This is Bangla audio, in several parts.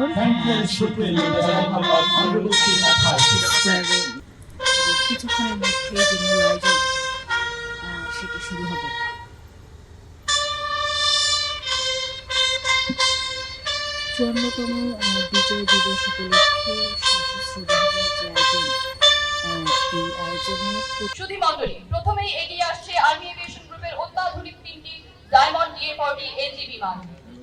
শহর কিছুক্ষণের মধ্যে যে মূল আয়োজন সেটি শুরু হবে। চুয়ান্নতম বিজয় দিবস উপলক্ষে সশস্ত্র বাহিনীর যে আয়োজন, এই আয়োজনে সুধীমণ্ডলী প্রথমেই এগিয়ে আসছে আর্মি এভিয়েশন গ্রুপের অত্যাধুনিক 3টি ডায়মন্ড DA-40 NG বিমান,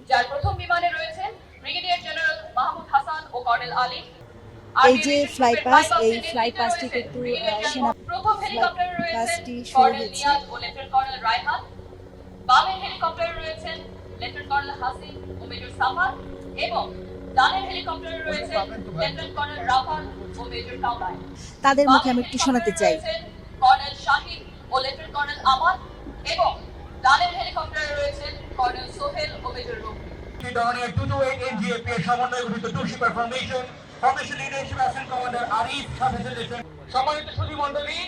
যার প্রথম বিমানে রয়েছেন ব্রিগেডিয়ার জেনারেল মাহমুদ হাসান ও কর্নেল আলী। এই যে ফ্লাই পাস, এই ফ্লাই পাসটি কিন্তু সেনা প্রথম হেলিকপ্টারে রয়েছেন শুরু কর্নেল হয়েছে। নিয়াজ ও লেফটেন্যান্ট কর্নেল রায়হান। বামের হেলিকপ্টারে রয়েছেন লেফটেন্যান্ট কর্নেল হাসিন ও মেজর সাফার, এবং ডানের হেলিকপ্টারে রয়েছেন লেফটেন্যান্ট কর্নেল রাফান ও মেজর কাউলায়। তাদের মুখে আমি একটু শোনাতে চাই। কর্নেল শাহিদ ও লেফটেন্যান্ট কর্নেল আমাদ, এবং ডানের হেলিকপ্টারে রয়েছেন কর্নেল সোহেল ও মেজর রুম। Donier 228 NGAP সমন্বয় গঠিত টু শিপার formation leadership assistant commander Arif সাথে রয়েছেন সম্মানিত সুধীমণ্ডলী।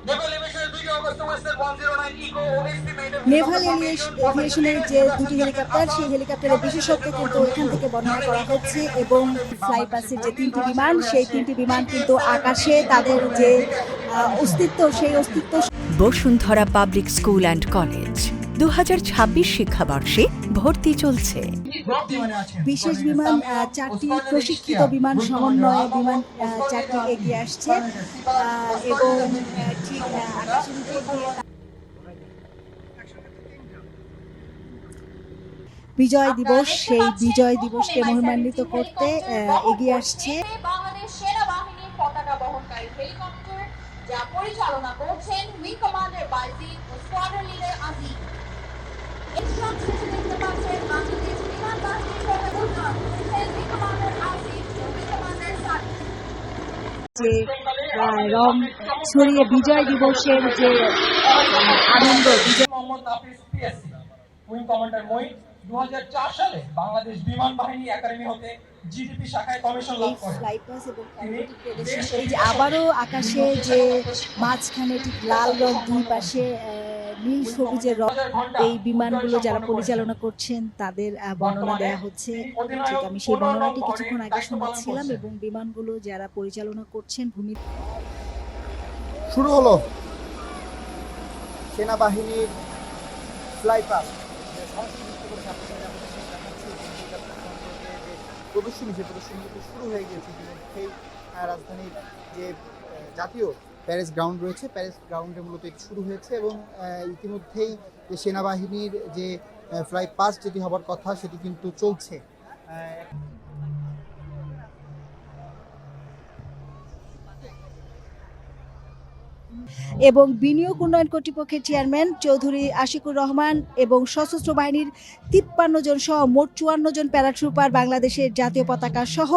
নেভাল এভিয়েশনের 2 August western 109 echo OSP naval এভিয়েশনের যে দুটি হেলিকপ্টার, সেই হেলিকপ্টারের বিশেষত্ব কিন্তু এখান থেকে বর্ণনা করা হচ্ছে, এবং ফ্লাই পাসের যে 3টি বিমান, সেই 3টি বিমান কিন্তু আকাশে তাদের যে অস্তিত্ব, সেই অস্তিত্ব। Bashundhara public school and college 2026 শিক্ষাবর্ষে ভর্তি চলছে। বিশেষ বিমান 4টি, প্রশিক্ষিত বিমান সমন্বয়ে বিমান 4টি এগিয়ে আসছে, এবং ঠিক আকাশের উপর দিয়ে বিজয় দিবস, সেই বিজয় দিবসকে মহিমান্বিত করতে এগিয়ে আসছে। বাংলাদেশ সেনাবাহিনীর পতাকা বহনকারী হেলিকপ্টার, যা পরিচালনা করছেন উইং কমান্ডার বাইজিদ ও স্কোয়াড্রন লিডার আজিজ। ইনস্ট্রাকশন দেখতে পাচ্ছেন বাংলাদেশ বিমান বাহিনীর পতাকা উইং কমান্ডার আজিজ ও উইং কমান্ডার সাদিক। যে রং ছড়িয়ে বিজয় দিবসের যে আনন্দ, বিজয় মোহাম্মদ নাফিস পিএসসি উইং কমান্ডার মই 2004 সালে বাংলাদেশ বিমান বাহিনী একাডেমি হতে জিডিপি শাখায় কমিশন লাভ করেন। ফ্লাই পাস এবং অ্যারোবেটিক প্রদর্শন, এই যে আবারও আকাশে যে মাঝখানে ঠিক লাল রং, দুই পাশে নীল সবুজের রং, এই বিমানগুলো যারা পরিচালনা করছেন তাদের বর্ণনা দেওয়া হচ্ছে। ঠিক আমি সেই বর্ণনাটি কিছুক্ষণ আগে শোনাচ্ছিলাম, এবং বিমানগুলো যারা পরিচালনা করছেন ভূমি। শুরু হলো সেনাবাহিনীর ফ্লাই পাস প্রদর্শনী, সেই প্রদর্শনীগুলো শুরু হয়ে গিয়েছে ইতিমধ্যেই। রাজধানীর যে জাতীয় প্যারেড গ্রাউন্ড রয়েছে, প্যারেড গ্রাউন্ডে মূলত এটি শুরু হয়েছে, এবং ইতিমধ্যেই যে সেনাবাহিনীর যে ফ্লাই পাস যেটি হবার কথা সেটি কিন্তু চলছে। এবং বিনিয়োগ উন্নয়ন কর্তৃপক্ষের চেয়ারম্যান চৌধুরী আশিকুর রহমান এবং সশস্ত্র বাহিনীর 53 জন সহ মোট 54 জন প্যারাট্রুপার বাংলাদেশের জাতীয় পতাকা সহ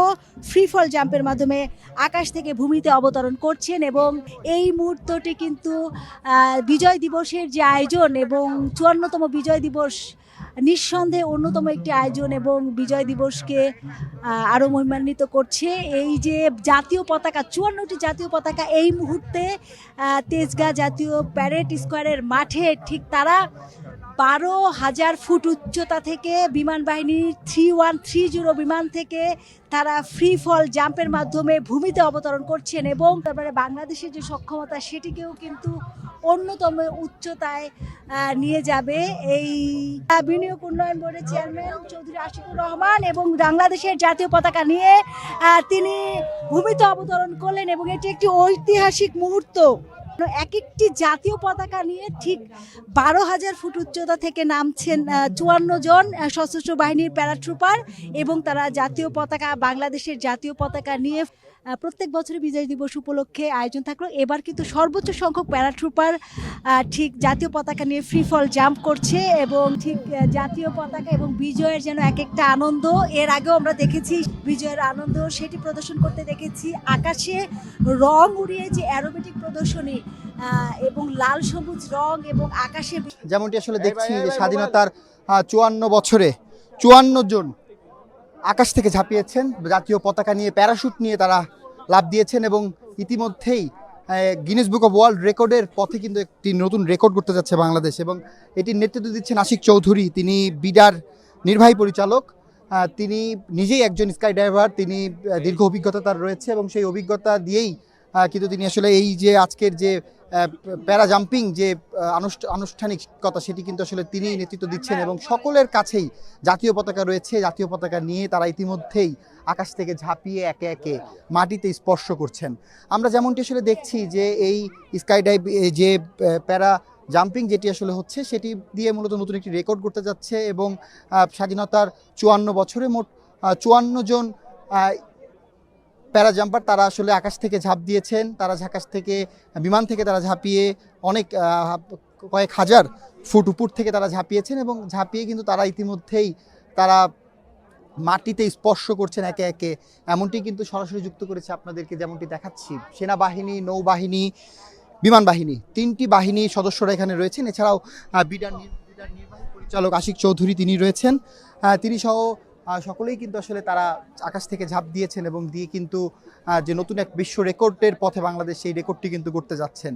ফ্রি ফল জাম্পের মাধ্যমে আকাশ থেকে ভূমিতে অবতরণ করছেন। এবং এই মুহূর্তটি কিন্তু বিজয় দিবসের যে আয়োজন, এবং 54তম বিজয় দিবস নিঃসন্দেহে অন্যতম একটি আয়োজন, এবং বিজয় দিবসকে আরও মহিমান্বিত করছে। এই যে জাতীয় পতাকা, 54টি জাতীয় পতাকা এই মুহূর্তে তেজগাঁ জাতীয় প্যারেড স্কোয়ারের মাঠে, ঠিক তারা 12,000 ফুট উচ্চতা থেকে বিমান বাহিনীর 3130 বিমান থেকে তারা ফ্রি ফল জাম্পের মাধ্যমে ভূমিতে অবতরণ করছেন, এবং তারপরে বাংলাদেশের যে সক্ষমতা সেটিকেও কিন্তু অন্যতম উচ্চতায় নিয়ে যাবে। এই বিনিয়োগ উন্নয়ন বোর্ডের চেয়ারম্যান চৌধুরী আশিকুর রহমান এবং বাংলাদেশের জাতীয় পতাকা নিয়ে তিনি ভূমিতে অবতরণ করলেন, এবং এটি একটি ঐতিহাসিক মুহূর্ত। এক একটি জাতীয় পতাকা নিয়ে ঠিক 12,000 ফুট উচ্চতা থেকে নামছেন 54 জন সশস্ত্র বাহিনীর প্যারাট্রুপার, এবং তারা জাতীয় পতাকা, বাংলাদেশের জাতীয় পতাকা নিয়ে প্রত্যেক বছরই বিজয় দিবস উপলক্ষে আয়োজন থাকলো। এবার কিন্তু সর্বোচ্চ সংখ্যক প্যারাট্রুপার ঠিক জাতীয় পতাকা নিয়ে ফ্রি ফল জাম্প করছে, এবং ঠিক জাতীয় পতাকা এবং বিজয়ের যেন এক একটা আনন্দ। এর আগেও আমরা দেখেছি বিজয়ের আনন্দ, সেটি প্রদর্শন করতে দেখেছি। আকাশে রং উড়িয়ে যে অ্যারোবেটিক প্রদর্শনী, এবং লাল সবুজ রং, এবং আকাশে যেমনটি আসলে দেখছি যে স্বাধীনতার 54 বছরে 54 জন আকাশ থেকে ঝাঁপিয়েছেন জাতীয় পতাকা নিয়ে, প্যারাশুট নিয়ে তারা লাফ দিয়েছেন, এবং ইতিমধ্যেই গিনেস বুক অফ ওয়ার্ল্ড রেকর্ডের পথে কিন্তু একটি নতুন রেকর্ড করতে যাচ্ছে বাংলাদেশ। এবং এটির নেতৃত্ব দিচ্ছেন আশিক চৌধুরী, তিনি বিডার নির্বাহী পরিচালক। তিনি নিজেই একজন স্কাই ডাইভার, তিনি দীর্ঘ অভিজ্ঞতা তার রয়েছে এবং সেই অভিজ্ঞতা দিয়েই কিন্তু তিনি আসলে এই যে আজকের যে প্যারা জাম্পিং যে আনুষ্ঠানিকতা সেটি কিন্তু আসলে তিনি নেতৃত্ব দিচ্ছেন এবং সকলের কাছেই জাতীয় পতাকা রয়েছে। জাতীয় পতাকা নিয়ে তারা ইতিমধ্যেই আকাশ থেকে ঝাঁপিয়ে একে একে মাটিতে স্পর্শ করছেন। আমরা যেমনটি আসলে দেখছি যে এই স্কাই ডাইভ যে প্যারা জাম্পিং যেটি আসলে হচ্ছে সেটি দিয়ে মূলত নতুন একটি রেকর্ড করতে যাচ্ছে এবং স্বাধীনতার 54 বছরে মোট 54 জন প্যারা জাম্পার তারা আসলে আকাশ থেকে ঝাঁপ দিয়েছেন। তারা আকাশ থেকে বিমান থেকে তারা ঝাঁপিয়ে অনেক কয়েক হাজার ফুট উপর থেকে তারা ঝাঁপিয়েছেন এবং ঝাঁপিয়ে কিন্তু তারা ইতিমধ্যেই তারা মাটিতে স্পর্শ করছেন একে একে। এমনটি কিন্তু সরাসরি যুক্ত করেছে আপনাদেরকে, যেমনটি দেখাচ্ছি সেনাবাহিনী, নৌবাহিনী, বিমান বাহিনী, 3টি বাহিনীর সদস্যরা এখানে রয়েছেন। এছাড়াও বিডার নির্বাহী পরিচালক আশিক চৌধুরী তিনি রয়েছেন। তিনি সহ সকলেই কিন্তু আসলে তারা আকাশ থেকে ঝাঁপ দিয়েছেন এবং দিয়ে কিন্তু যে নতুন এক বিশ্ব রেকর্ডের পথে বাংলাদেশ সেই রেকর্ডটি কিন্তু করতে যাচ্ছেন।